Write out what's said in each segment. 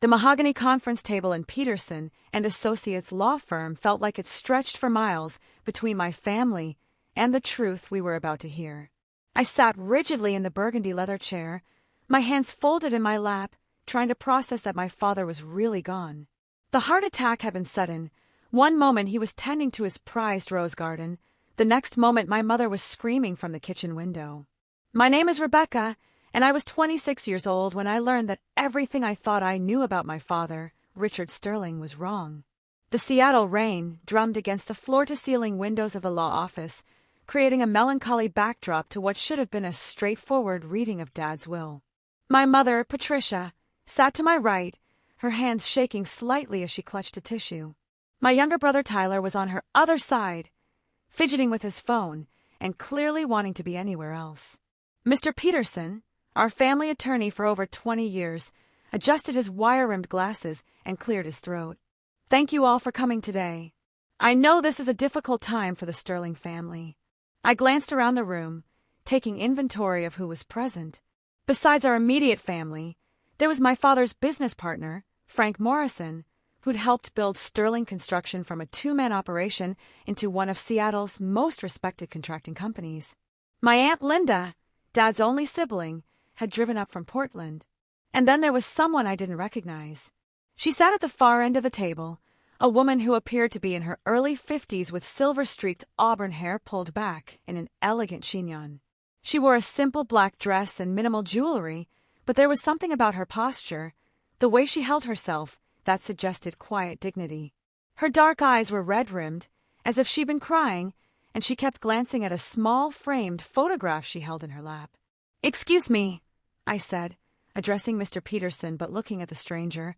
The mahogany conference table in Peterson and Associates law firm felt like it stretched for miles between my family and the truth we were about to hear. I sat rigidly in the burgundy leather chair, my hands folded in my lap, trying to process that my father was really gone. The heart attack had been sudden. One moment he was tending to his prized rose garden. The next moment my mother was screaming from the kitchen window. My name is Rebecca, and I was 26 years old when I learned that everything I thought I knew about my father, Richard Sterling, was wrong. The Seattle rain drummed against the floor-to-ceiling windows of the law office, creating a melancholy backdrop to what should have been a straightforward reading of Dad's will. My mother, Patricia, sat to my right, her hands shaking slightly as she clutched a tissue. My younger brother Tyler was on her other side, fidgeting with his phone and clearly wanting to be anywhere else. Mr. Peterson, our family attorney for over 20 years, adjusted his wire-rimmed glasses and cleared his throat. Thank you all for coming today. I know this is a difficult time for the Sterling family. I glanced around the room, taking inventory of who was present. Besides our immediate family, there was my father's business partner, Frank Morrison, who'd helped build Sterling Construction from a two-man operation into one of Seattle's most respected contracting companies. My Aunt Linda, Dad's only sibling, had driven up from Portland. And then there was someone I didn't recognize. She sat at the far end of the table, a woman who appeared to be in her early 50s with silver-streaked auburn hair pulled back in an elegant chignon. She wore a simple black dress and minimal jewelry, but there was something about her posture, the way she held herself, that suggested quiet dignity. Her dark eyes were red-rimmed, as if she'd been crying, and she kept glancing at a small framed photograph she held in her lap. "Excuse me," I said, addressing Mr. Peterson but looking at the stranger,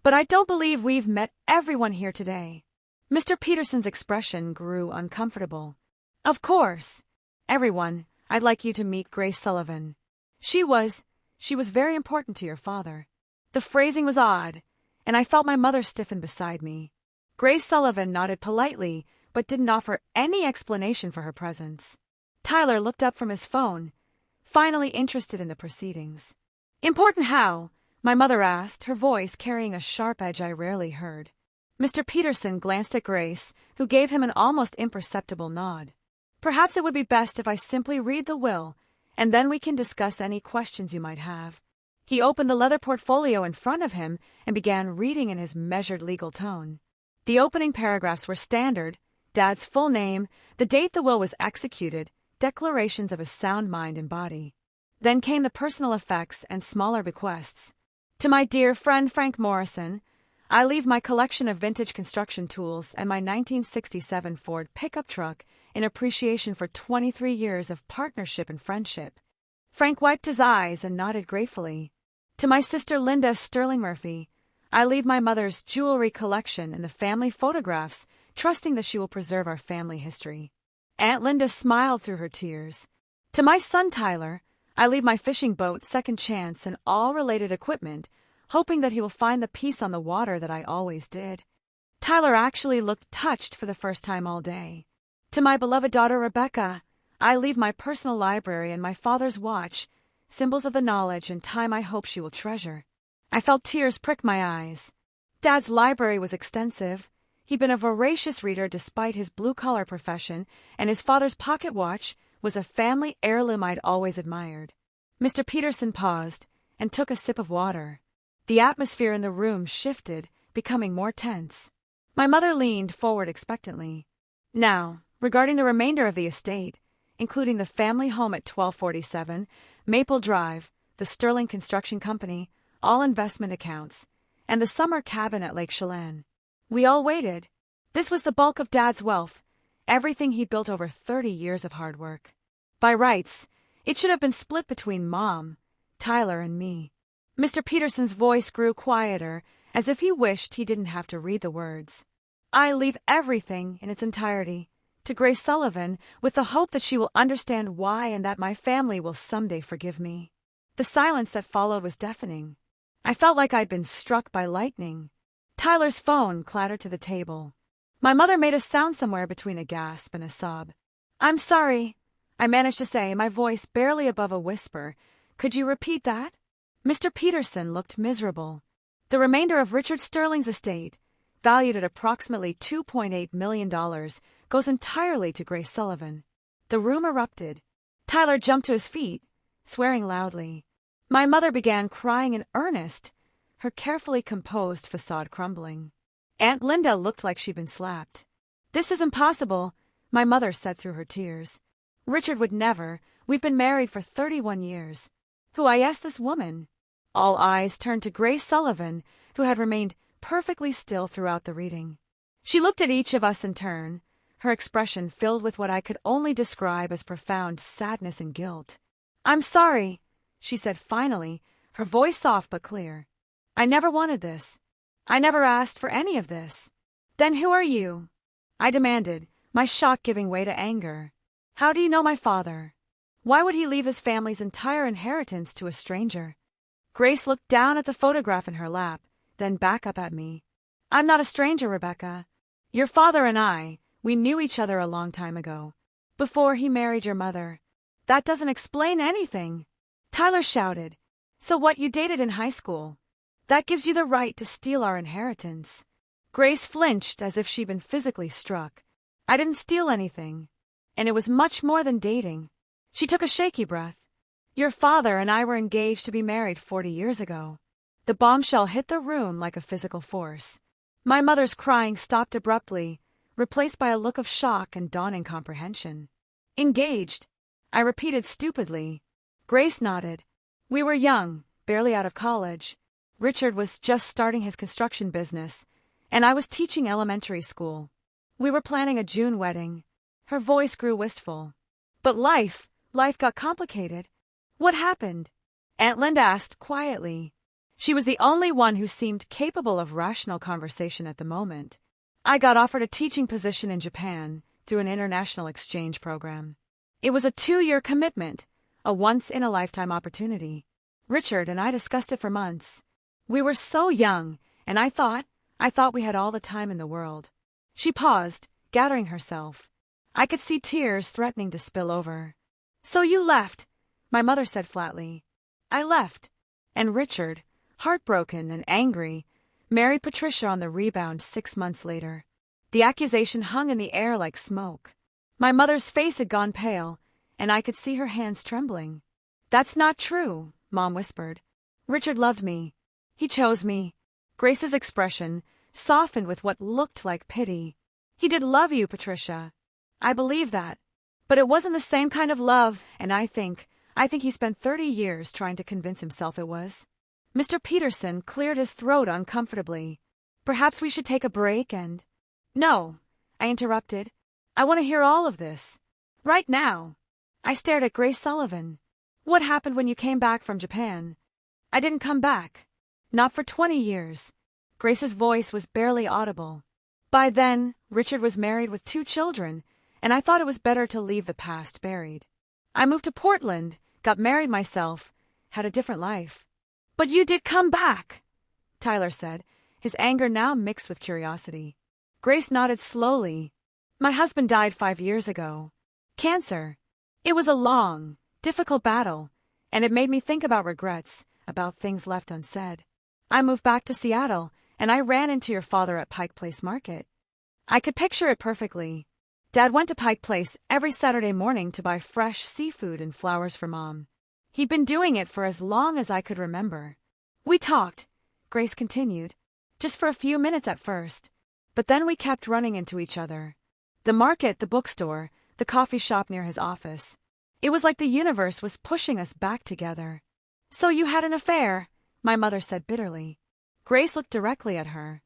"but I don't believe we've met everyone here today." Mr. Peterson's expression grew uncomfortable. "Of course. Everyone, I'd like you to meet Grace Sullivan. She was very important to your father." The phrasing was odd, and I felt my mother stiffen beside me. Grace Sullivan nodded politely, but didn't offer any explanation for her presence. Tyler looked up from his phone, finally interested in the proceedings. "Important how?" my mother asked, her voice carrying a sharp edge I rarely heard. Mr. Peterson glanced at Grace, who gave him an almost imperceptible nod. "Perhaps it would be best if I simply read the will, and then we can discuss any questions you might have." He opened the leather portfolio in front of him and began reading in his measured legal tone. The opening paragraphs were standard: Dad's full name, the date the will was executed, declarations of his sound mind and body. Then came the personal effects and smaller bequests. "To my dear friend Frank Morrison, I leave my collection of vintage construction tools and my 1967 Ford pickup truck in appreciation for 23 years of partnership and friendship." Frank wiped his eyes and nodded gratefully. "To my sister Linda Sterling Murphy, I leave my mother's jewelry collection and the family photographs, trusting that she will preserve our family history." Aunt Linda smiled through her tears. "To my son Tyler, I leave my fishing boat, Second Chance, and all related equipment, hoping that he will find the peace on the water that I always did." Tyler actually looked touched for the first time all day. "To my beloved daughter Rebecca, I leave my personal library and my father's watch, symbols of the knowledge and time I hope she will treasure." I felt tears prick my eyes. Dad's library was extensive. He'd been a voracious reader despite his blue-collar profession, and his father's pocket watch was a family heirloom I'd always admired. Mr. Peterson paused and took a sip of water. The atmosphere in the room shifted, becoming more tense. My mother leaned forward expectantly. "Now, regarding the remainder of the estate, including the family home at 1247, Maple Drive, the Sterling Construction Company, all investment accounts, and the summer cabin at Lake Chelan." We all waited. This was the bulk of Dad's wealth, everything he built over 30 years of hard work. By rights, it should have been split between Mom, Tyler, and me. Mr. Peterson's voice grew quieter, as if he wished he didn't have to read the words. "I leave everything in its entirety to Grace Sullivan, with the hope that she will understand why and that my family will someday forgive me." The silence that followed was deafening. I felt like I'd been struck by lightning. Tyler's phone clattered to the table. My mother made a sound somewhere between a gasp and a sob. "I'm sorry," I managed to say, my voice barely above a whisper. "Could you repeat that?" Mr. Peterson looked miserable. The remainder of Richard Sterling's estate, valued at approximately $2.8 million, goes entirely to Grace Sullivan. The room erupted. Tyler jumped to his feet, swearing loudly. My mother began crying in earnest, her carefully composed facade crumbling. Aunt Linda looked like she'd been slapped. "This is impossible," my mother said through her tears. "Richard would never. We've been married for 31 years. Who?" I asked this woman. All eyes turned to Grace Sullivan, who had remained perfectly still throughout the reading. She looked at each of us in turn, her expression filled with what I could only describe as profound sadness and guilt. "I'm sorry," she said finally, her voice soft but clear. "I never wanted this. I never asked for any of this." "Then who are you?" I demanded, my shock giving way to anger. "How do you know my father? Why would he leave his family's entire inheritance to a stranger?" Grace looked down at the photograph in her lap, then back up at me. "I'm not a stranger, Rebecca. Your father and we knew each other a long time ago, before he married your mother. That doesn't explain anything," Tyler shouted. "So what, you dated in high school? That gives you the right to steal our inheritance." Grace flinched as if she'd been physically struck. "I didn't steal anything. And it was much more than dating." She took a shaky breath. "Your father and I were engaged to be married 40 years ago." The bombshell hit the room like a physical force. My mother's crying stopped abruptly, replaced by a look of shock and dawning comprehension. "Engaged?" I repeated stupidly. Grace nodded. "We were young, barely out of college. Richard was just starting his construction business, and I was teaching elementary school. We were planning a June wedding." Her voice grew wistful. "But life got complicated. What happened?" Aunt Linda asked quietly. She was the only one who seemed capable of rational conversation at the moment. "I got offered a teaching position in Japan through an international exchange program. It was a 2-year commitment, a once-in-a-lifetime opportunity. Richard and I discussed it for months. We were so young, and I thought we had all the time in the world." She paused, gathering herself. I could see tears threatening to spill over. "So you left," my mother said flatly. "I left. And Richard, heartbroken and angry, married Patricia on the rebound 6 months later." The accusation hung in the air like smoke. My mother's face had gone pale, and I could see her hands trembling. "That's not true," Mom whispered. "Richard loved me. He chose me." Grace's expression softened with what looked like pity. "He did love you, Patricia. I believe that. But it wasn't the same kind of love, and I think he spent 30 years trying to convince himself it was." Mr. Peterson cleared his throat uncomfortably. "Perhaps we should take a break and—" "No," I interrupted. "I want to hear all of this. Right now." I stared at Grace Sullivan. "What happened when you came back from Japan?" "I didn't come back. Not for 20 years. Grace's voice was barely audible. "By then, Richard was married with 2 children, and I thought it was better to leave the past buried. I moved to Portland, got married myself, had a different life." "But you did come back," Tyler said, his anger now mixed with curiosity. Grace nodded slowly. "My husband died 5 years ago. Cancer. It was a long, difficult battle, and it made me think about regrets, about things left unsaid. I moved back to Seattle, and I ran into your father at Pike Place Market. I could picture it perfectly. Dad went to Pike Place every Saturday morning to buy fresh seafood and flowers for Mom. He'd been doing it for as long as I could remember. We talked," Grace continued, "just for a few minutes at first, but then we kept running into each other. The market, the bookstore, the coffee shop near his office. It was like the universe was pushing us back together." "So you had an affair," my mother said bitterly. Grace looked directly at her.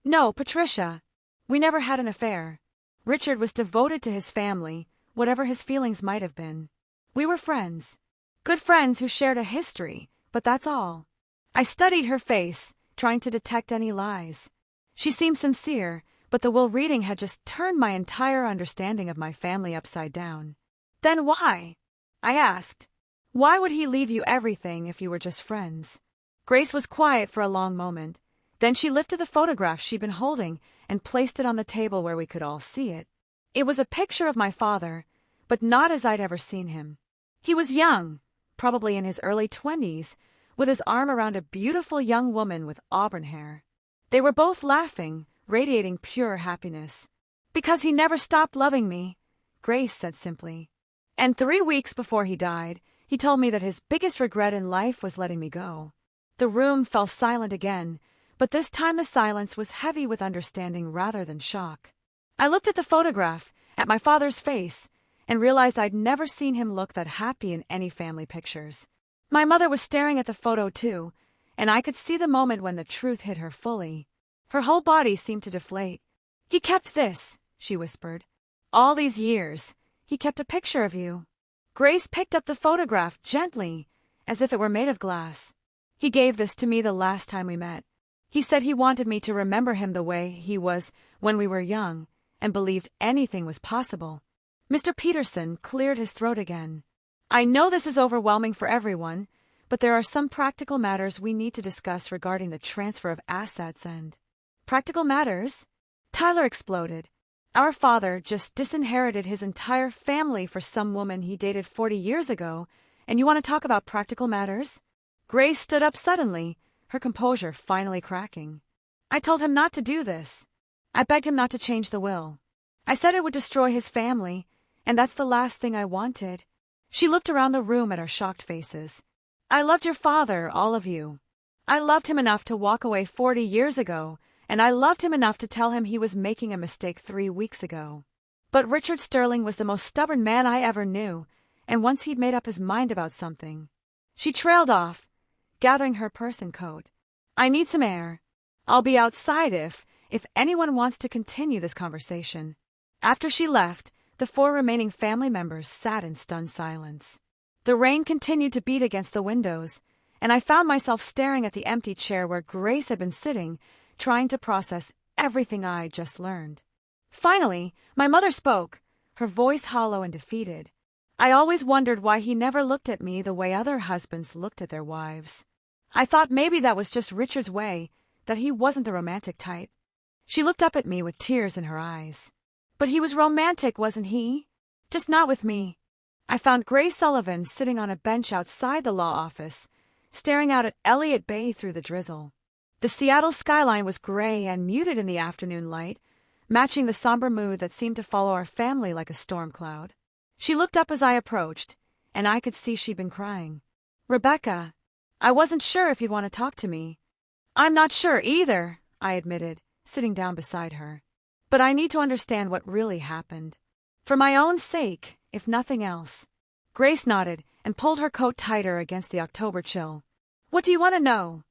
"No, Patricia. We never had an affair. Richard was devoted to his family, whatever his feelings might have been. We were friends. Good friends who shared a history, but that's all." I studied her face, trying to detect any lies. She seemed sincere, but the will reading had just turned my entire understanding of my family upside down. "Then why?" I asked. "Why would he leave you everything if you were just friends?" Grace was quiet for a long moment. Then she lifted the photograph she'd been holding and placed it on the table where we could all see it. It was a picture of my father, but not as I'd ever seen him. He was young, probably in his early 20s, with his arm around a beautiful young woman with auburn hair. They were both laughing, radiating pure happiness. "Because he never stopped loving me," Grace said simply. "And 3 weeks before he died, he told me that his biggest regret in life was letting me go." The room fell silent again, but this time the silence was heavy with understanding rather than shock. I looked at the photograph, at my father's face, and realized I'd never seen him look that happy in any family pictures. My mother was staring at the photo too, and I could see the moment when the truth hit her fully. Her whole body seemed to deflate. "He kept this," she whispered. "All these years, he kept a picture of you." Grace picked up the photograph gently, as if it were made of glass. "He gave this to me the last time we met. He said he wanted me to remember him the way he was when we were young, and believed anything was possible." Mr. Peterson cleared his throat again. "I know this is overwhelming for everyone, but there are some practical matters we need to discuss regarding the transfer of assets and—" "Practical matters?" Tyler exploded. "Our father just disinherited his entire family for some woman he dated 40 years ago, and you want to talk about practical matters?" Grace stood up suddenly, her composure finally cracking. "I told him not to do this. I begged him not to change the will. I said it would destroy his family, and that's the last thing I wanted." She looked around the room at our shocked faces. "I loved your father, all of you. I loved him enough to walk away 40 years ago, and I loved him enough to tell him he was making a mistake 3 weeks ago. But Richard Sterling was the most stubborn man I ever knew, and once he'd made up his mind about something—" She trailed off, gathering her purse and coat. "I need some air. I'll be outside if anyone wants to continue this conversation." After she left, the 4 remaining family members sat in stunned silence. The rain continued to beat against the windows, and I found myself staring at the empty chair where Grace had been sitting, trying to process everything I'd just learned. Finally, my mother spoke, her voice hollow and defeated. "I always wondered why he never looked at me the way other husbands looked at their wives. I thought maybe that was just Richard's way, that he wasn't the romantic type." She looked up at me with tears in her eyes. "But he was romantic, wasn't he? Just not with me." I found Grace Sullivan sitting on a bench outside the law office, staring out at Elliott Bay through the drizzle. The Seattle skyline was gray and muted in the afternoon light, matching the somber mood that seemed to follow our family like a storm cloud. She looked up as I approached, and I could see she'd been crying. "Rebecca, I wasn't sure if you'd want to talk to me." "I'm not sure either," I admitted, sitting down beside her. "But I need to understand what really happened. For my own sake, if nothing else." Grace nodded and pulled her coat tighter against the October chill. "What do you want to know?"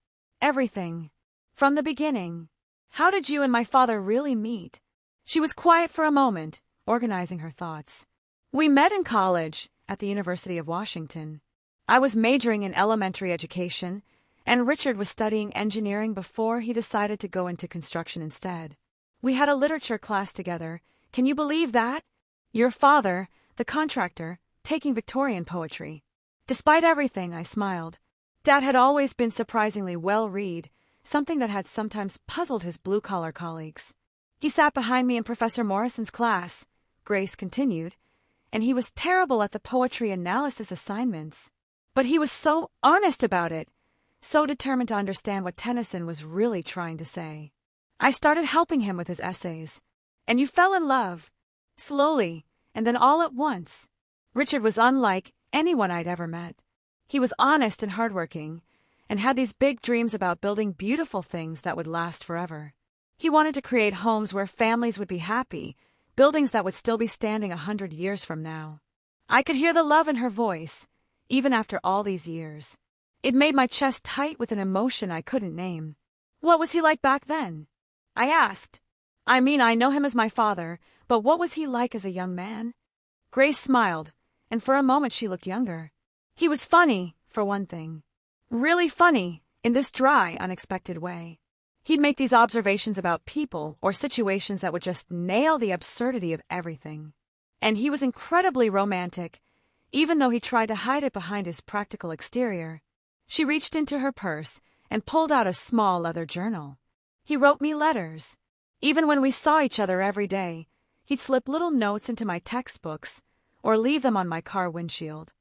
"Everything. From the beginning. How did you and my father really meet?" She was quiet for a moment, organizing her thoughts. "We met in college, at the University of Washington. I was majoring in elementary education, and Richard was studying engineering before he decided to go into construction instead. We had a literature class together. Can you believe that? Your father, the contractor, taking Victorian poetry." Despite everything, I smiled. Dad had always been surprisingly well-read, something that had sometimes puzzled his blue-collar colleagues. "He sat behind me in Professor Morrison's class," Grace continued, "and he was terrible at the poetry analysis assignments. But he was so honest about it, so determined to understand what Tennyson was really trying to say. I started helping him with his essays. And you fell in love. Slowly, and then all at once. Richard was unlike anyone I'd ever met. He was honest and hardworking, and had these big dreams about building beautiful things that would last forever. He wanted to create homes where families would be happy, buildings that would still be standing 100 years from now." I could hear the love in her voice, even after all these years. It made my chest tight with an emotion I couldn't name. "What was he like back then?" I asked. "I mean, I know him as my father, but what was he like as a young man?" Grace smiled, and for a moment she looked younger. "He was funny, for one thing. Really funny, in this dry, unexpected way. He'd make these observations about people or situations that would just nail the absurdity of everything. And he was incredibly romantic, even though he tried to hide it behind his practical exterior." She reached into her purse and pulled out a small leather journal. "He wrote me letters. Even when we saw each other every day, he'd slip little notes into my textbooks or leave them on my car windshield."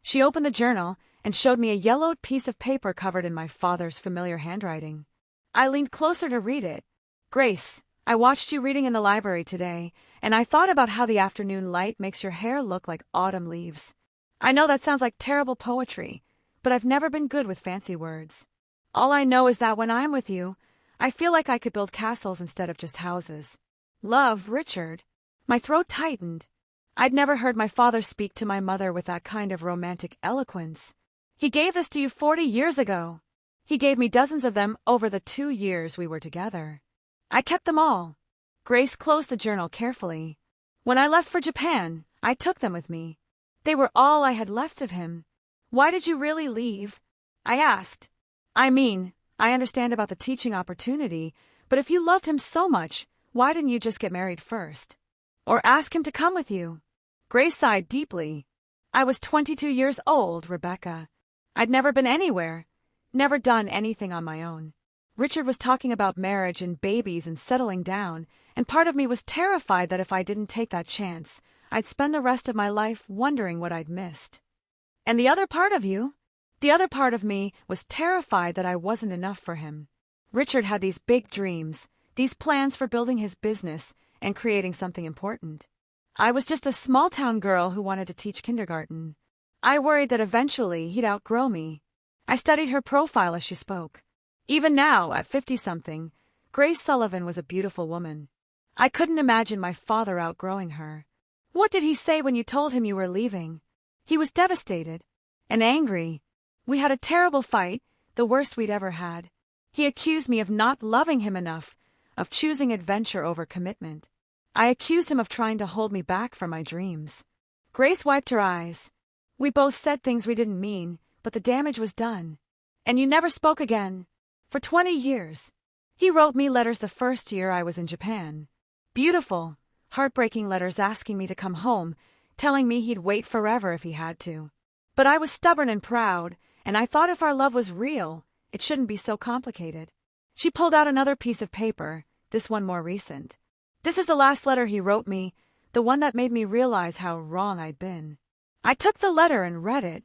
She opened the journal and showed me a yellowed piece of paper covered in my father's familiar handwriting. I leaned closer to read it. Grace, I watched you reading in the library today, and I thought about how the afternoon light makes your hair look like autumn leaves. I know that sounds like terrible poetry, but I've never been good with fancy words. All I know is that when I'm with you, I feel like I could build castles instead of just houses. Love, Richard. My throat tightened. I'd never heard my father speak to my mother with that kind of romantic eloquence. He gave this to you 40 years ago. He gave me dozens of them over the 2 years we were together. I kept them all. Grace closed the journal carefully. When I left for Japan, I took them with me. They were all I had left of him. Why did you really leave? I asked. I mean, I understand about the teaching opportunity, but if you loved him so much, why didn't you just get married first? Or ask him to come with you? Grace sighed deeply. I was 22 years old, Rebecca. I'd never been anywhere, never done anything on my own. Richard was talking about marriage and babies and settling down, and part of me was terrified that if I didn't take that chance, I'd spend the rest of my life wondering what I'd missed. And the other part of you? The other part of me was terrified that I wasn't enough for him. Richard had these big dreams, these plans for building his business and creating something important. I was just a small-town girl who wanted to teach kindergarten. I worried that eventually he'd outgrow me. I studied her profile as she spoke. Even now, at 50-something, Grace Sullivan was a beautiful woman. I couldn't imagine my father outgrowing her. What did he say when you told him you were leaving? He was devastated and angry. We had a terrible fight, the worst we'd ever had. He accused me of not loving him enough, of choosing adventure over commitment. I accused him of trying to hold me back from my dreams. Grace wiped her eyes. We both said things we didn't mean, but the damage was done. And you never spoke again. For 20 years. He wrote me letters the first year I was in Japan. Beautiful, heartbreaking letters asking me to come home, telling me he'd wait forever if he had to. But I was stubborn and proud, and I thought if our love was real, it shouldn't be so complicated. She pulled out another piece of paper, this one more recent. This is the last letter he wrote me, the one that made me realize how wrong I'd been. I took the letter and read it,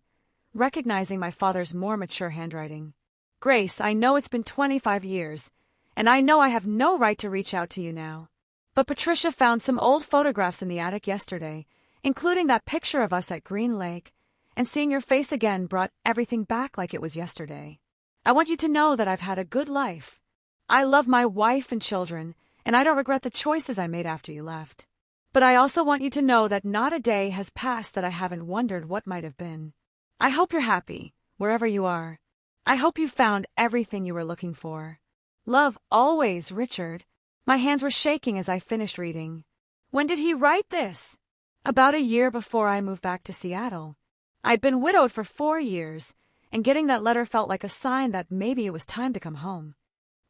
recognizing my father's more mature handwriting. Grace, I know it's been 25 years, and I know I have no right to reach out to you now. But Patricia found some old photographs in the attic yesterday, including that picture of us at Green Lake, and seeing your face again brought everything back like it was yesterday. I want you to know that I've had a good life. I love my wife and children, and I don't regret the choices I made after you left. But I also want you to know that not a day has passed that I haven't wondered what might have been. I hope you're happy, wherever you are. I hope you found everything you were looking for. Love always, Richard. My hands were shaking as I finished reading. When did he write this? About a year before I moved back to Seattle. I'd been widowed for 4 years, and getting that letter felt like a sign that maybe it was time to come home.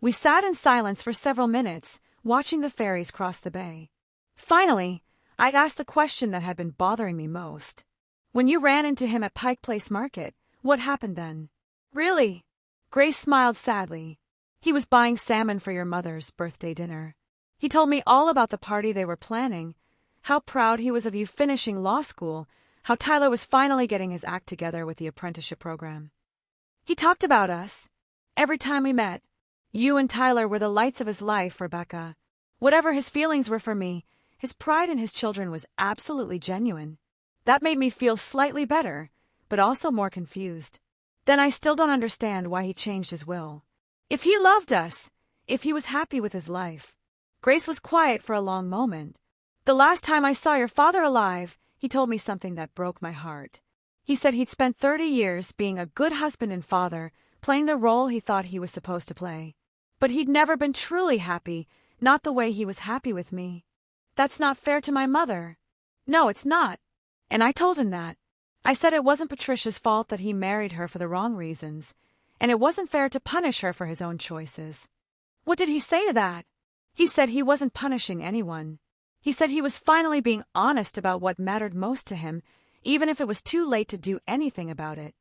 We sat in silence for several minutes, watching the ferries cross the bay. Finally, I'd asked the question that had been bothering me most. When you ran into him at Pike Place Market, what happened then? Really? Grace smiled sadly. He was buying salmon for your mother's birthday dinner. He told me all about the party they were planning, how proud he was of you finishing law school, how Tyler was finally getting his act together with the apprenticeship program. He talked about us. Every time we met, you and Tyler were the lights of his life, Rebecca. Whatever his feelings were for me, his pride in his children was absolutely genuine. That made me feel slightly better, but also more confused. Then I still don't understand why he changed his will. If he loved us, if he was happy with his life. Grace was quiet for a long moment. The last time I saw your father alive, he told me something that broke my heart. He said he'd spent 30 years being a good husband and father, playing the role he thought he was supposed to play. But he'd never been truly happy, not the way he was happy with me. That's not fair to my mother. No, it's not. And I told him that. I said it wasn't Patricia's fault that he married her for the wrong reasons, and it wasn't fair to punish her for his own choices. What did he say to that? He said he wasn't punishing anyone. He said he was finally being honest about what mattered most to him, even if it was too late to do anything about it.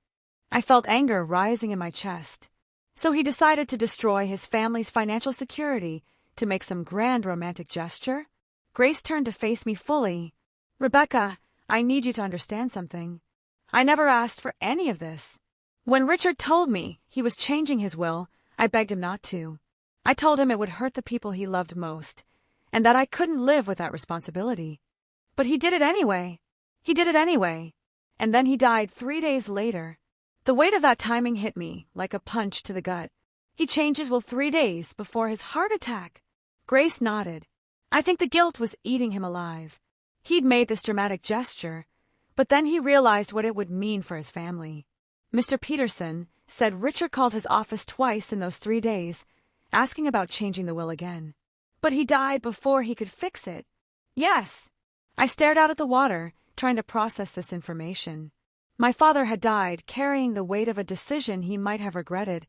I felt anger rising in my chest. So he decided to destroy his family's financial security to make some grand romantic gesture? Grace turned to face me fully. Rebecca, I need you to understand something. I never asked for any of this. When Richard told me he was changing his will, I begged him not to. I told him it would hurt the people he loved most, and that I couldn't live with that responsibility. But he did it anyway. And then he died 3 days later. The weight of that timing hit me like a punch to the gut. He changed his will 3 days before his heart attack. Grace nodded. I think the guilt was eating him alive. He'd made this dramatic gesture, but then he realized what it would mean for his family. Mr. Peterson said Richard called his office twice in those 3 days, asking about changing the will again. But he died before he could fix it. Yes. I stared out at the water, trying to process this information. My father had died carrying the weight of a decision he might have regretted,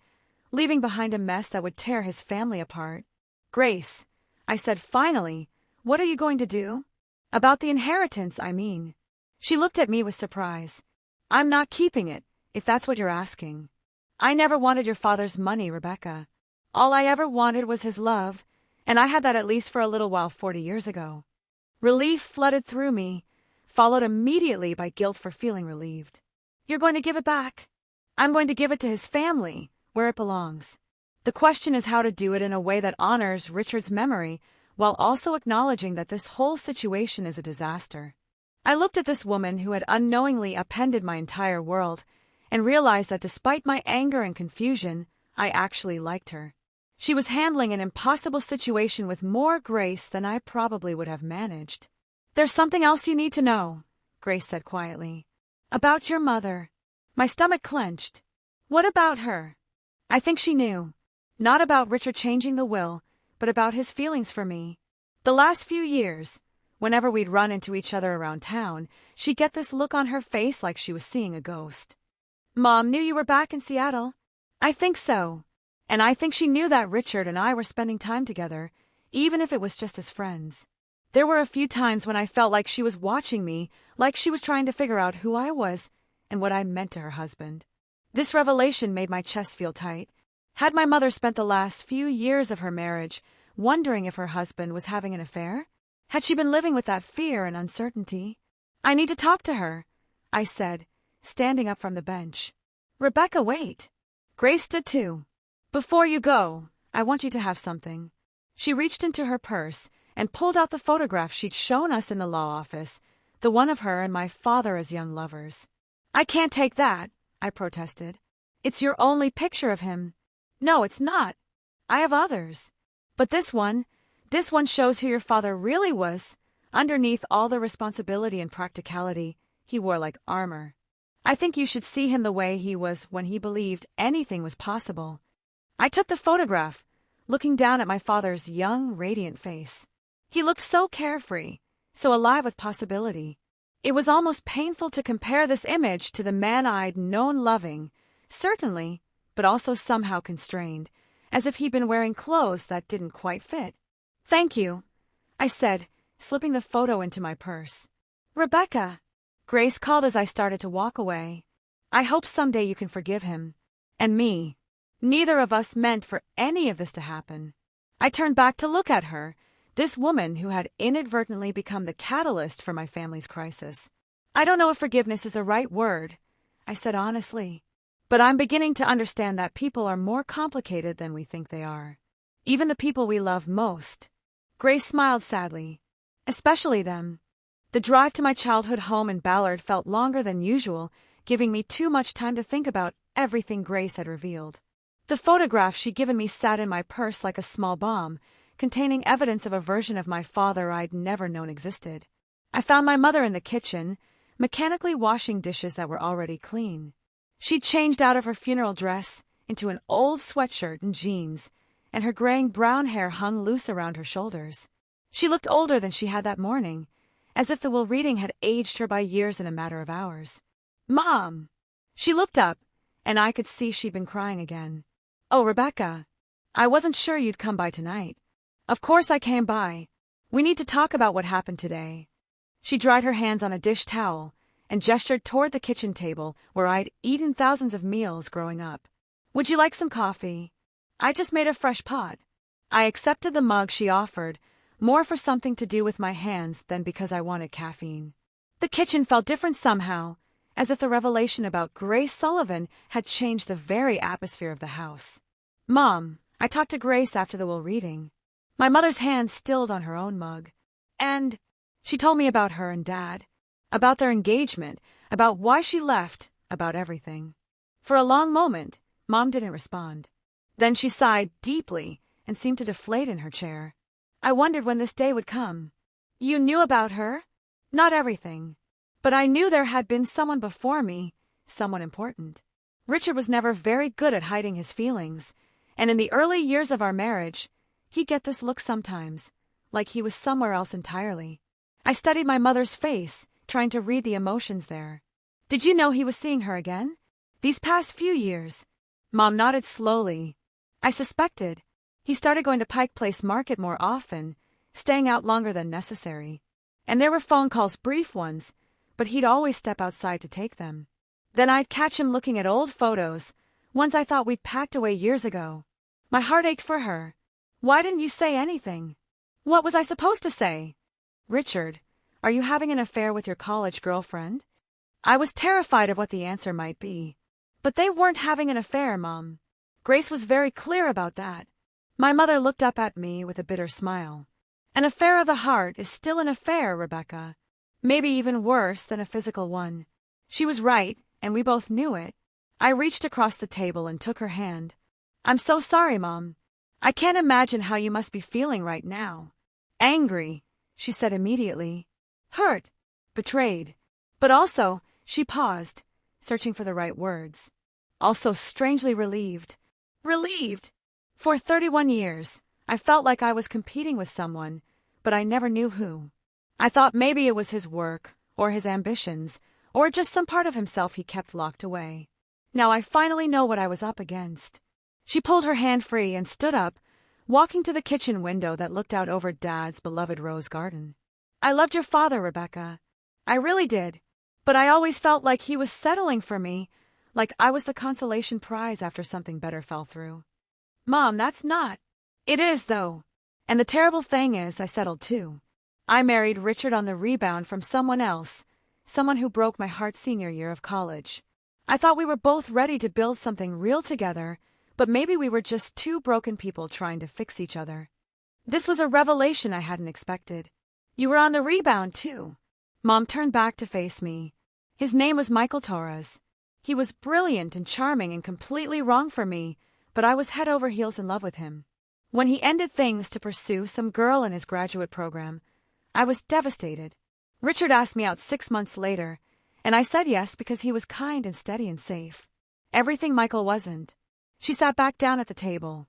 leaving behind a mess that would tear his family apart. Grace, I said finally, what are you going to do? About the inheritance, I mean. She looked at me with surprise. I'm not keeping it, if that's what you're asking. I never wanted your father's money, Rebecca. All I ever wanted was his love, and I had that at least for a little while 40 years ago. Relief flooded through me, followed immediately by guilt for feeling relieved. You're going to give it back? I'm going to give it to his family, where it belongs. The question is how to do it in a way that honors Richard's memory, while also acknowledging that this whole situation is a disaster. I looked at this woman who had unknowingly upended my entire world, and realized that despite my anger and confusion, I actually liked her. She was handling an impossible situation with more grace than I probably would have managed. There's something else you need to know, Grace said quietly. About your mother. My stomach clenched. What about her? I think she knew. Not about Richard changing the will, but about his feelings for me. The last few years, whenever we'd run into each other around town, she'd get this look on her face like she was seeing a ghost. Mom knew you were back in Seattle. I think so. And I think she knew that Richard and I were spending time together, even if it was just as friends. There were a few times when I felt like she was watching me, like she was trying to figure out who I was and what I meant to her husband. This revelation made my chest feel tight. Had my mother spent the last few years of her marriage wondering if her husband was having an affair? Had she been living with that fear and uncertainty? I need to talk to her, I said, standing up from the bench. Rebecca, wait. Grace stood too. Before you go, I want you to have something. She reached into her purse and pulled out the photograph she'd shown us in the law office, the one of her and my father as young lovers. I can't take that, I protested. It's your only picture of him. No, it's not. I have others. But this one shows who your father really was. Underneath all the responsibility and practicality, he wore like armor. I think you should see him the way he was when he believed anything was possible. I took the photograph, looking down at my father's young, radiant face. He looked so carefree, so alive with possibility. It was almost painful to compare this image to the man I'd known loving, certainly, but also somehow constrained, as if he'd been wearing clothes that didn't quite fit. Thank you, I said, slipping the photo into my purse. Rebecca, Grace called as I started to walk away. I hope someday you can forgive him. And me. Neither of us meant for any of this to happen. I turned back to look at her, this woman who had inadvertently become the catalyst for my family's crisis. I don't know if forgiveness is the right word, I said honestly. But I'm beginning to understand that people are more complicated than we think they are. Even the people we love most. Grace smiled sadly. Especially them. The drive to my childhood home in Ballard felt longer than usual, giving me too much time to think about everything Grace had revealed. The photograph she'd given me sat in my purse like a small bomb, containing evidence of a version of my father I'd never known existed. I found my mother in the kitchen, mechanically washing dishes that were already clean. She'd changed out of her funeral dress into an old sweatshirt and jeans, and her graying brown hair hung loose around her shoulders. She looked older than she had that morning, as if the will reading had aged her by years in a matter of hours. Mom! She looked up, and I could see she'd been crying again. Oh, Rebecca, I wasn't sure you'd come by tonight. Of course I came by. We need to talk about what happened today. She dried her hands on a dish towel and gestured toward the kitchen table where I'd eaten thousands of meals growing up. Would you like some coffee? I just made a fresh pot. I accepted the mug she offered, more for something to do with my hands than because I wanted caffeine. The kitchen felt different somehow, as if the revelation about Grace Sullivan had changed the very atmosphere of the house. "Mom, I talked to Grace after the will reading." My mother's hand stilled on her own mug. "And she told me about her and Dad, about their engagement, about why she left, about everything." For a long moment, Mom didn't respond. Then she sighed deeply and seemed to deflate in her chair. "I wondered when this day would come." "You knew about her?" "Not everything. But I knew there had been someone before me, someone important. Richard was never very good at hiding his feelings, and in the early years of our marriage, he'd get this look sometimes, like he was somewhere else entirely. I studied my mother's face, trying to read the emotions there." "Did you know he was seeing her again? These past few years?" Mom nodded slowly. "I suspected. He started going to Pike Place Market more often, staying out longer than necessary. And there were phone calls, brief ones, but he'd always step outside to take them. Then I'd catch him looking at old photos, ones I thought we'd packed away years ago. My heart ached for her. Why didn't you say anything?" "What was I supposed to say?" "Richard, are you having an affair with your college girlfriend?" I was terrified of what the answer might be. But they weren't having an affair, Mom. Grace was very clear about that. My mother looked up at me with a bitter smile. "An affair of the heart is still an affair, Rebecca. Maybe even worse than a physical one." She was right, and we both knew it. I reached across the table and took her hand. "I'm so sorry, Mom. I can't imagine how you must be feeling right now." "Angry," she said immediately. "Hurt. Betrayed. But also," she paused, searching for the right words. "Also strangely relieved." Relieved! For 31 years, I felt like I was competing with someone, but I never knew who. I thought maybe it was his work, or his ambitions, or just some part of himself he kept locked away. Now I finally know what I was up against. She pulled her hand free and stood up, walking to the kitchen window that looked out over Dad's beloved rose garden. "I loved your father, Rebecca. I really did. But I always felt like he was settling for me, like I was the consolation prize after something better fell through." "Mom, that's not." "It is, though. And the terrible thing is, I settled too. I married Richard on the rebound from someone else, someone who broke my heart senior year of college. I thought we were both ready to build something real together, but maybe we were just two broken people trying to fix each other. This was a revelation I hadn't expected." "You were on the rebound, too." Mom turned back to face me. "His name was Michael Torres. He was brilliant and charming and completely wrong for me, but I was head over heels in love with him. When he ended things to pursue some girl in his graduate program, I was devastated. Richard asked me out 6 months later, and I said yes because he was kind and steady and safe. Everything Michael wasn't." She sat back down at the table.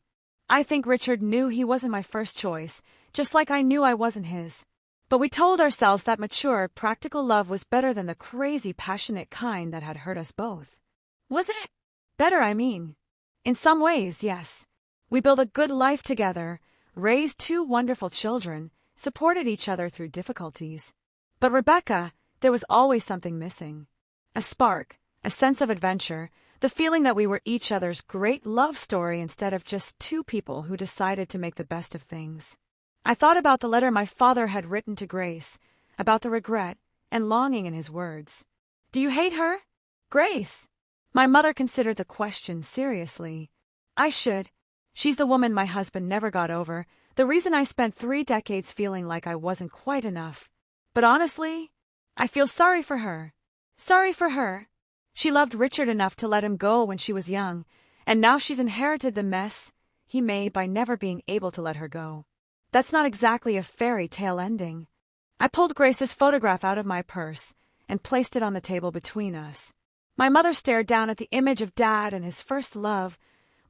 "I think Richard knew he wasn't my first choice, just like I knew I wasn't his. But we told ourselves that mature, practical love was better than the crazy, passionate kind that had hurt us both." "Was it?" "Better, I mean. In some ways, yes. We built a good life together, raised 2 wonderful children, supported each other through difficulties. But Rebecca, there was always something missing. A spark, a sense of adventure, the feeling that we were each other's great love story instead of just 2 people who decided to make the best of things." I thought about the letter my father had written to Grace, about the regret and longing in his words. "Do you hate her?" "Grace?" My mother considered the question seriously. "I should. She's the woman my husband never got over, the reason I spent 3 decades feeling like I wasn't quite enough. But honestly, I feel sorry for her." "Sorry for her?" "She loved Richard enough to let him go when she was young, and now she's inherited the mess he made by never being able to let her go. That's not exactly a fairy tale ending." I pulled Grace's photograph out of my purse and placed it on the table between us. My mother stared down at the image of Dad and his first love,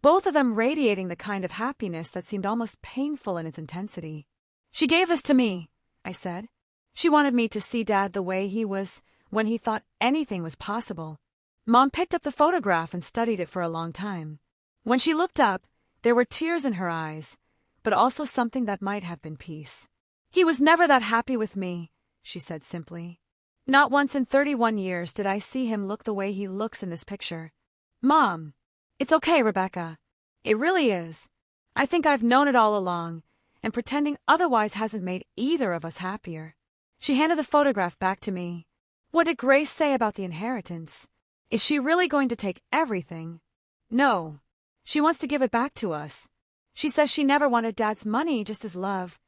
both of them radiating the kind of happiness that seemed almost painful in its intensity. "She gave this to me," I said. "She wanted me to see Dad the way he was when he thought anything was possible." Mom picked up the photograph and studied it for a long time. When she looked up, there were tears in her eyes, but also something that might have been peace. "He was never that happy with me," she said simply. "Not once in 31 years did I see him look the way he looks in this picture." "Mom, it's okay, Rebecca. It really is. I think I've known it all along, and pretending otherwise hasn't made either of us happier." She handed the photograph back to me. What did Grace say about the inheritance? Is she really going to take everything? No. She wants to give it back to us. She says she never wanted Dad's money, just his love.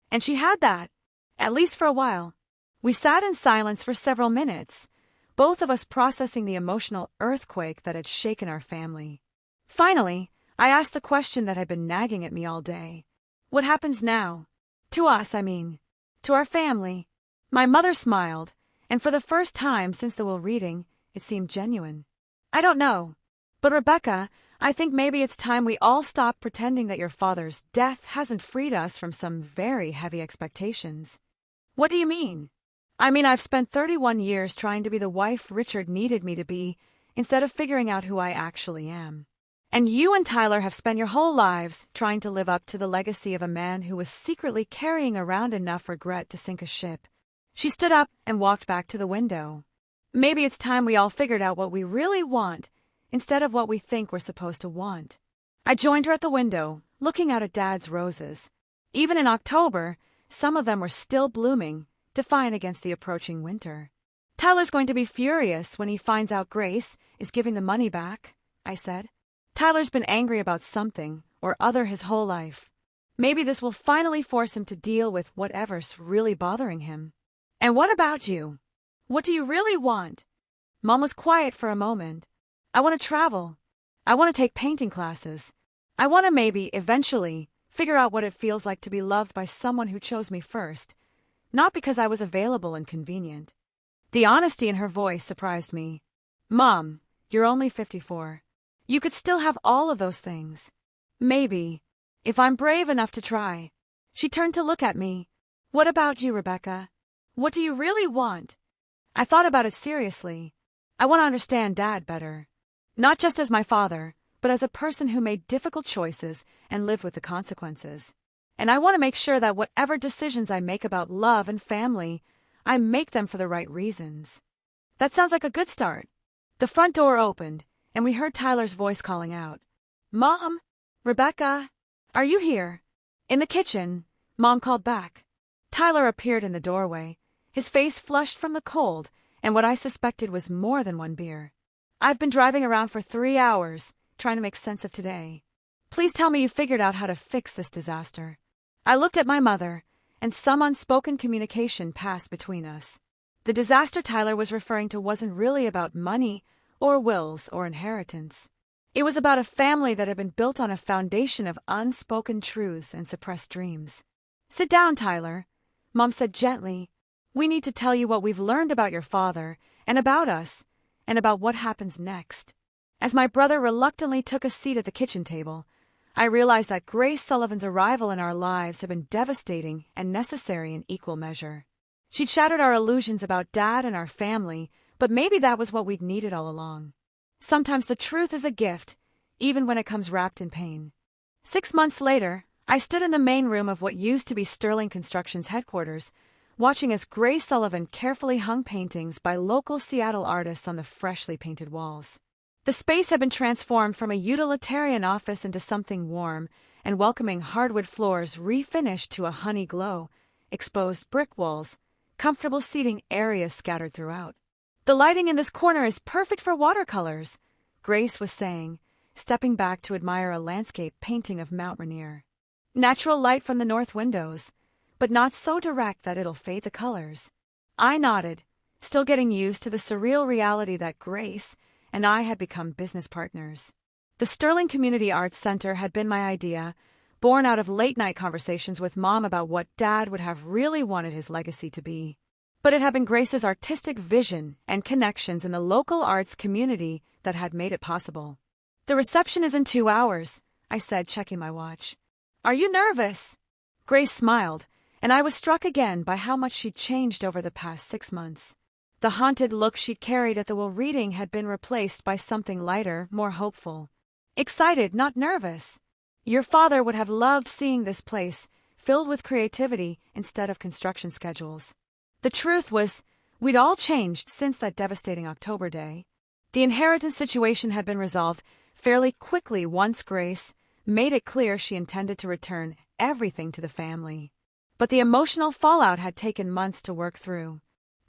And she had that, at least for a while. We sat in silence for several minutes, both of us processing the emotional earthquake that had shaken our family. Finally, I asked the question that had been nagging at me all day. What happens now? To us, I mean. To our family. My mother smiled, and for the first time since the will reading, it seemed genuine. I don't know. But Rebecca, I think maybe it's time we all stop pretending that your father's death hasn't freed us from some very heavy expectations. What do you mean? I mean, I've spent 31 years trying to be the wife Richard needed me to be, instead of figuring out who I actually am. And you and Tyler have spent your whole lives trying to live up to the legacy of a man who was secretly carrying around enough regret to sink a ship. She stood up and walked back to the window. Maybe it's time we all figured out what we really want, instead of what we think we're supposed to want. I joined her at the window, looking out at Dad's roses. Even in October, some of them were still blooming, defiant against the approaching winter. Tyler's going to be furious when he finds out Grace is giving the money back, I said. Tyler's been angry about something or other his whole life. Maybe this will finally force him to deal with whatever's really bothering him. And what about you? What do you really want? Mom was quiet for a moment. I want to travel. I want to take painting classes. I want to maybe, eventually, figure out what it feels like to be loved by someone who chose me first, not because I was available and convenient. The honesty in her voice surprised me. Mom, you're only 54. You could still have all of those things. Maybe, if I'm brave enough to try. She turned to look at me. What about you, Rebecca? What do you really want? I thought about it seriously. I want to understand Dad better. Not just as my father, but as a person who made difficult choices and lived with the consequences. And I want to make sure that whatever decisions I make about love and family, I make them for the right reasons. That sounds like a good start. The front door opened, and we heard Tyler's voice calling out. Mom? Rebecca? Are you here? In the kitchen, Mom called back. Tyler appeared in the doorway, his face flushed from the cold and what I suspected was more than one beer. I've been driving around for 3 hours, trying to make sense of today. Please tell me you figured out how to fix this disaster. I looked at my mother, and some unspoken communication passed between us. The disaster Tyler was referring to wasn't really about money or wills or inheritance. It was about a family that had been built on a foundation of unspoken truths and suppressed dreams. Sit down, Tyler, Mom said gently. We need to tell you what we've learned about your father and about us and about what happens next. As my brother reluctantly took a seat at the kitchen table, I realized that Grace Sullivan's arrival in our lives had been devastating and necessary in equal measure. She'd shattered our illusions about Dad and our family, but maybe that was what we'd needed all along. Sometimes the truth is a gift, even when it comes wrapped in pain. 6 months later, I stood in the main room of what used to be Sterling Construction's headquarters, watching as Grace Sullivan carefully hung paintings by local Seattle artists on the freshly painted walls. The space had been transformed from a utilitarian office into something warm and welcoming, hardwood floors refinished to a honey glow, exposed brick walls, comfortable seating areas scattered throughout. The lighting in this corner is perfect for watercolors, Grace was saying, stepping back to admire a landscape painting of Mount Rainier. Natural light from the north windows, but not so direct that it'll fade the colors. I nodded, still getting used to the surreal reality that Grace and I had become business partners. The Sterling Community Arts Center had been my idea, born out of late-night conversations with Mom about what Dad would have really wanted his legacy to be. But it had been Grace's artistic vision and connections in the local arts community that had made it possible. The reception is in 2 hours, I said, checking my watch. Are you nervous? Grace smiled, and I was struck again by how much she'd changed over the past 6 months. The haunted look she'd carried at the will reading had been replaced by something lighter, more hopeful. Excited, not nervous. Your father would have loved seeing this place, filled with creativity instead of construction schedules. The truth was, we'd all changed since that devastating October day. The inheritance situation had been resolved fairly quickly once Grace made it clear she intended to return everything to the family. But the emotional fallout had taken months to work through.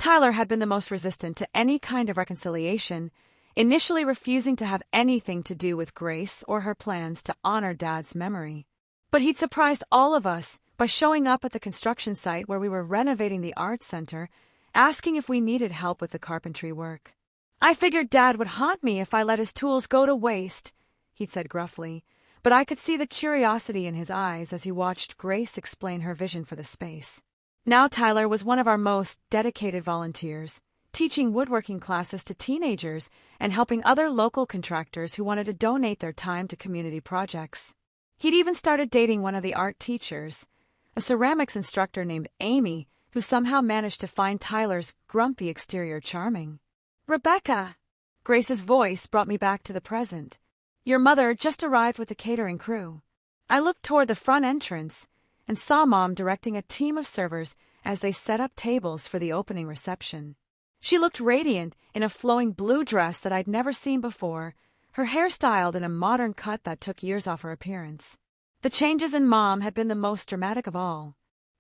Tyler had been the most resistant to any kind of reconciliation, initially refusing to have anything to do with Grace or her plans to honor Dad's memory. But he'd surprised all of us by showing up at the construction site where we were renovating the art center, asking if we needed help with the carpentry work. "I figured Dad would haunt me if I let his tools go to waste," he'd said gruffly, but I could see the curiosity in his eyes as he watched Grace explain her vision for the space. Now Tyler was one of our most dedicated volunteers, teaching woodworking classes to teenagers and helping other local contractors who wanted to donate their time to community projects. He'd even started dating one of the art teachers, a ceramics instructor named Amy, who somehow managed to find Tyler's grumpy exterior charming. "Rebecca!" Grace's voice brought me back to the present. "Your mother just arrived with the catering crew." I looked toward the front entrance and saw Mom directing a team of servers as they set up tables for the opening reception. She looked radiant in a flowing blue dress that I'd never seen before, her hair styled in a modern cut that took years off her appearance. The changes in Mom had been the most dramatic of all.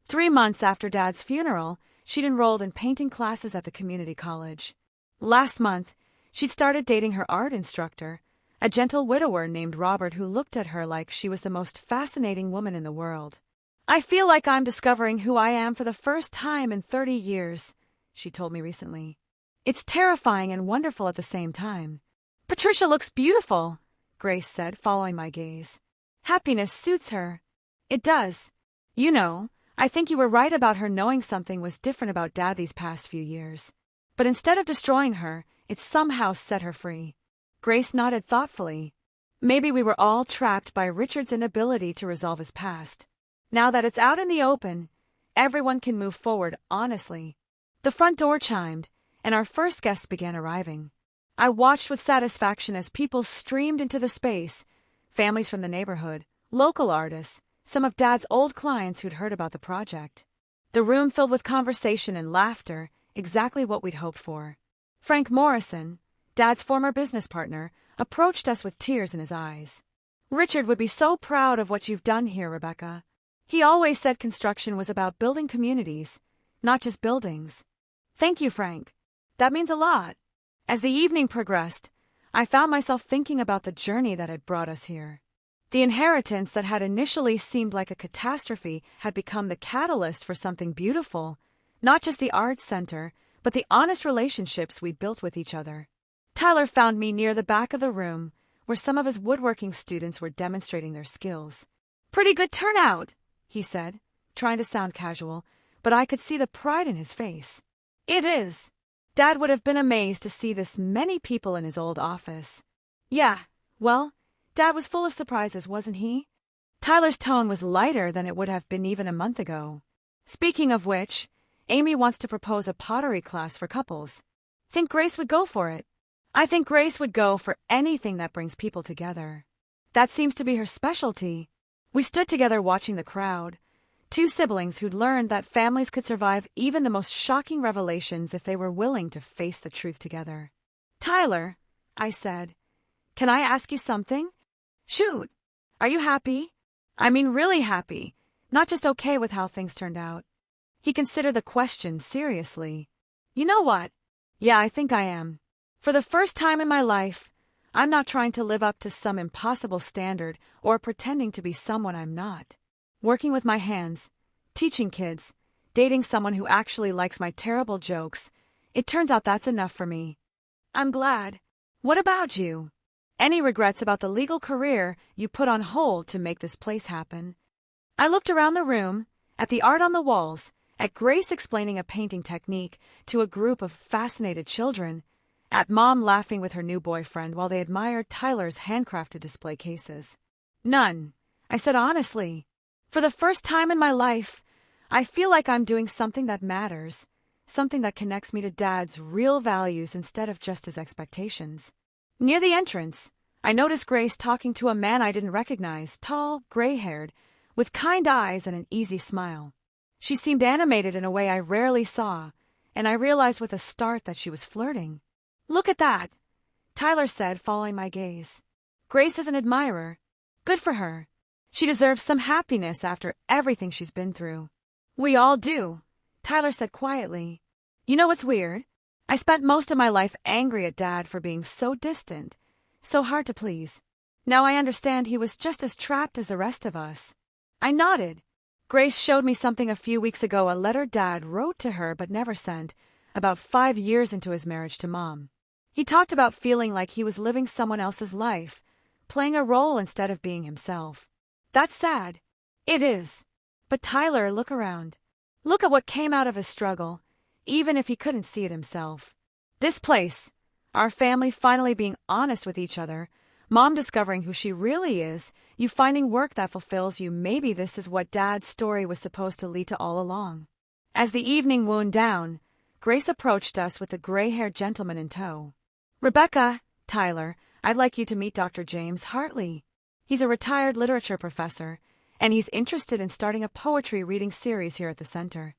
3 months after Dad's funeral, she'd enrolled in painting classes at the community college. Last month, she'd started dating her art instructor, a gentle widower named Robert who looked at her like she was the most fascinating woman in the world. "I feel like I'm discovering who I am for the first time in 30 years, she told me recently. "It's terrifying and wonderful at the same time." "Patricia looks beautiful," Grace said, following my gaze. "Happiness suits her." "It does. You know, I think you were right about her knowing something was different about Dad these past few years. But instead of destroying her, it somehow set her free." Grace nodded thoughtfully. "Maybe we were all trapped by Richard's inability to resolve his past. Now that it's out in the open, everyone can move forward honestly." The front door chimed, and our first guests began arriving. I watched with satisfaction as people streamed into the space, families from the neighborhood, local artists, some of Dad's old clients who'd heard about the project. The room filled with conversation and laughter, exactly what we'd hoped for. Frank Morrison, Dad's former business partner, approached us with tears in his eyes. "Richard would be so proud of what you've done here, Rebecca. He always said construction was about building communities, not just buildings." "Thank you, Frank. That means a lot." As the evening progressed, I found myself thinking about the journey that had brought us here. The inheritance that had initially seemed like a catastrophe had become the catalyst for something beautiful, not just the arts center, but the honest relationships we'd built with each other. Tyler found me near the back of the room, where some of his woodworking students were demonstrating their skills. "Pretty good turnout," he said, trying to sound casual, but I could see the pride in his face. "It is. Dad would have been amazed to see this many people in his old office." "Yeah, well, Dad was full of surprises, wasn't he?" Tyler's tone was lighter than it would have been even a month ago. "Speaking of which, Amy wants to propose a pottery class for couples. Think Grace would go for it?" "I think Grace would go for anything that brings people together. That seems to be her specialty." We stood together watching the crowd, two siblings who'd learned that families could survive even the most shocking revelations if they were willing to face the truth together. "Tyler," I said, "can I ask you something?" "Shoot. Are you happy? I mean really happy, not just okay with how things turned out." He considered the question seriously. "You know what? Yeah, I think I am. For the first time in my life, I'm not trying to live up to some impossible standard or pretending to be someone I'm not. Working with my hands, teaching kids, dating someone who actually likes my terrible jokes, it turns out that's enough for me." "I'm glad. What about you? Any regrets about the legal career you put on hold to make this place happen?" I looked around the room, at the art on the walls, at Grace explaining a painting technique to a group of fascinated children, at Mom laughing with her new boyfriend while they admired Tyler's handcrafted display cases. "None," I said honestly. "For the first time in my life, I feel like I'm doing something that matters, something that connects me to Dad's real values instead of just his expectations." Near the entrance, I noticed Grace talking to a man I didn't recognize, tall, gray-haired, with kind eyes and an easy smile. She seemed animated in a way I rarely saw, and I realized with a start that she was flirting. "Look at that," Tyler said, following my gaze. "Grace is an admirer. Good for her. She deserves some happiness after everything she's been through." "We all do," Tyler said quietly. You know what's weird? I spent most of my life angry at Dad for being so distant, so hard to please. Now I understand he was just as trapped as the rest of us. I nodded. Grace showed me something a few weeks ago, a letter Dad wrote to her but never sent, about 5 years into his marriage to Mom. He talked about feeling like he was living someone else's life, playing a role instead of being himself. That's sad. It is. But Tyler, look around. Look at what came out of his struggle, even if he couldn't see it himself. This place, our family finally being honest with each other, Mom discovering who she really is, you finding work that fulfills you. Maybe this is what Dad's story was supposed to lead to all along. As the evening wound down, Grace approached us with a gray-haired gentleman in tow. Rebecca, Tyler, I'd like you to meet Dr. James Hartley. He's a retired literature professor, and he's interested in starting a poetry reading series here at the center.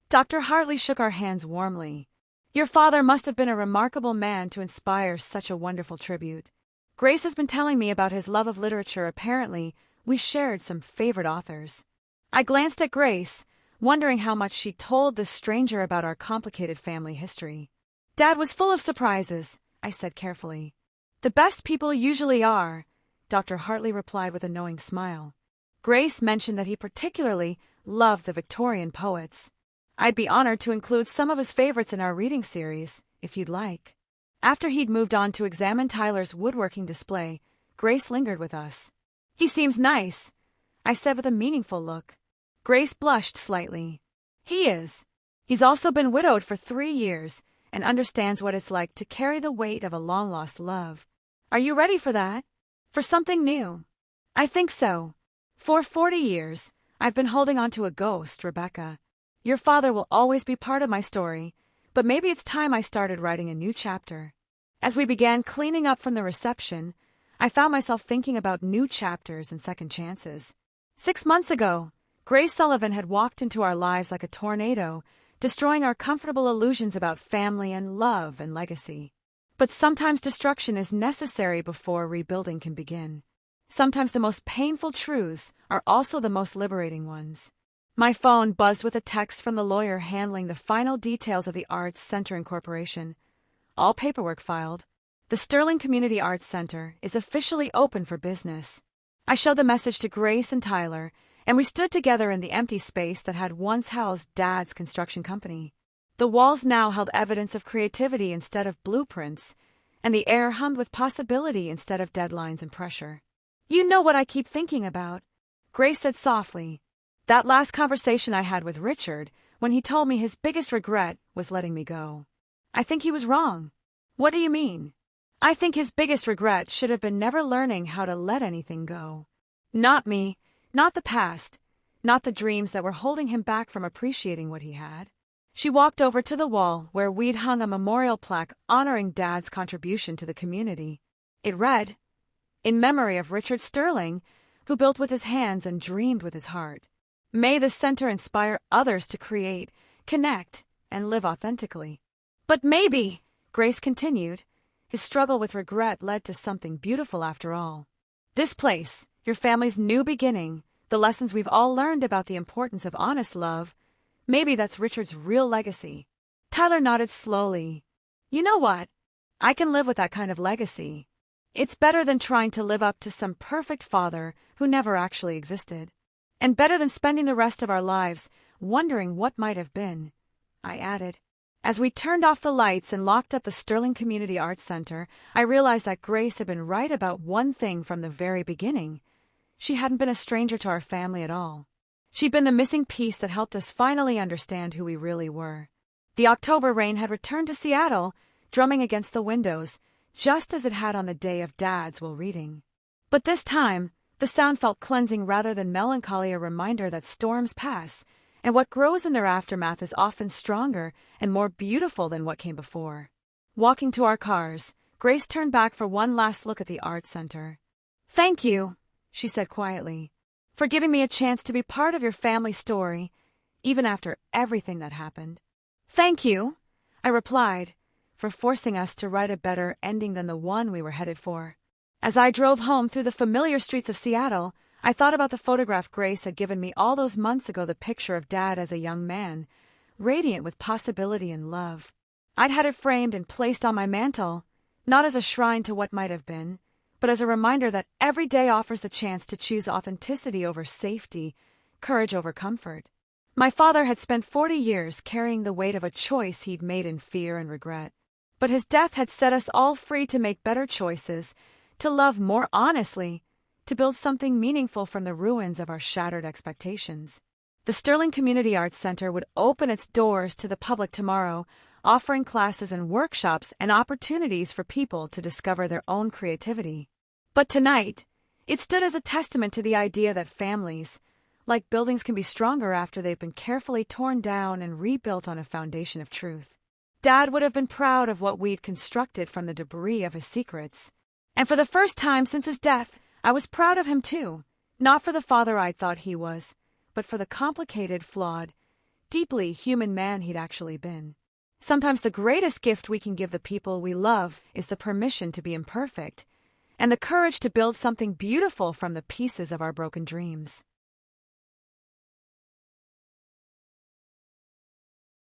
Dr. Hartley shook our hands warmly. Your father must have been a remarkable man to inspire such a wonderful tribute. Grace has been telling me about his love of literature. Apparently, we shared some favorite authors. I glanced at Grace, wondering how much she told this stranger about our complicated family history. Dad was full of surprises, I said carefully. The best people usually are, Dr. Hartley replied with a knowing smile. Grace mentioned that he particularly loved the Victorian poets. I'd be honored to include some of his favorites in our reading series, if you'd like. After he'd moved on to examine Tyler's woodworking display, Grace lingered with us. He seems nice, I said with a meaningful look. Grace blushed slightly. He is. He's also been widowed for 3 years and understands what it's like to carry the weight of a long-lost love. Are you ready for that? For something new? I think so. For 40 years, I've been holding on to a ghost, Rebecca. Your father will always be part of my story, but maybe it's time I started writing a new chapter. As we began cleaning up from the reception, I found myself thinking about new chapters and second chances. 6 months ago, Grace Sullivan had walked into our lives like a tornado, destroying our comfortable illusions about family and love and legacy. But sometimes destruction is necessary before rebuilding can begin. Sometimes the most painful truths are also the most liberating ones. My phone buzzed with a text from the lawyer handling the final details of the Arts Center Incorporation. All paperwork filed. The Sterling Community Arts Center is officially open for business. I showed the message to Grace and Tyler, and we stood together in the empty space that had once housed Dad's construction company. The walls now held evidence of creativity instead of blueprints, and the air hummed with possibility instead of deadlines and pressure. You know what I keep thinking about, Grace said softly. That last conversation I had with Richard, when he told me his biggest regret was letting me go. I think he was wrong. What do you mean? I think his biggest regret should have been never learning how to let anything go. Not me, not the past, not the dreams that were holding him back from appreciating what he had. She walked over to the wall where we'd hung a memorial plaque honoring Dad's contribution to the community. It read, "In memory of Richard Sterling, who built with his hands and dreamed with his heart. May the center inspire others to create, connect, and live authentically." But maybe, Grace continued, his struggle with regret led to something beautiful after all. This place, your family's new beginning, the lessons we've all learned about the importance of honest love, maybe that's Richard's real legacy. Tyler nodded slowly. You know what? I can live with that kind of legacy. It's better than trying to live up to some perfect father who never actually existed. And better than spending the rest of our lives wondering what might have been, I added. As we turned off the lights and locked up the Sterling Community Arts Center, I realized that Grace had been right about one thing from the very beginning. She hadn't been a stranger to our family at all. She'd been the missing piece that helped us finally understand who we really were. The October rain had returned to Seattle, drumming against the windows, just as it had on the day of Dad's will reading. But this time, the sound felt cleansing rather than melancholy, a reminder that storms pass, and what grows in their aftermath is often stronger and more beautiful than what came before. Walking to our cars, Grace turned back for one last look at the Arts Center. "Thank you," she said quietly, "for giving me a chance to be part of your family story, even after everything that happened." "Thank you," I replied, "for forcing us to write a better ending than the one we were headed for." As I drove home through the familiar streets of Seattle, I thought about the photograph Grace had given me all those months ago, the picture of Dad as a young man, radiant with possibility and love. I'd had it framed and placed on my mantel, not as a shrine to what might have been, but as a reminder that every day offers the chance to choose authenticity over safety, courage over comfort. My father had spent 40 years carrying the weight of a choice he'd made in fear and regret. But his death had set us all free to make better choices, to love more honestly, to build something meaningful from the ruins of our shattered expectations. The Sterling Community Arts Center would open its doors to the public tomorrow, offering classes and workshops and opportunities for people to discover their own creativity. But tonight, it stood as a testament to the idea that families, like buildings, can be stronger after they've been carefully torn down and rebuilt on a foundation of truth. Dad would have been proud of what we'd constructed from the debris of his secrets. And for the first time since his death, I was proud of him too, not for the father I thought he was, but for the complicated, flawed, deeply human man he'd actually been. Sometimes the greatest gift we can give the people we love is the permission to be imperfect, and the courage to build something beautiful from the pieces of our broken dreams.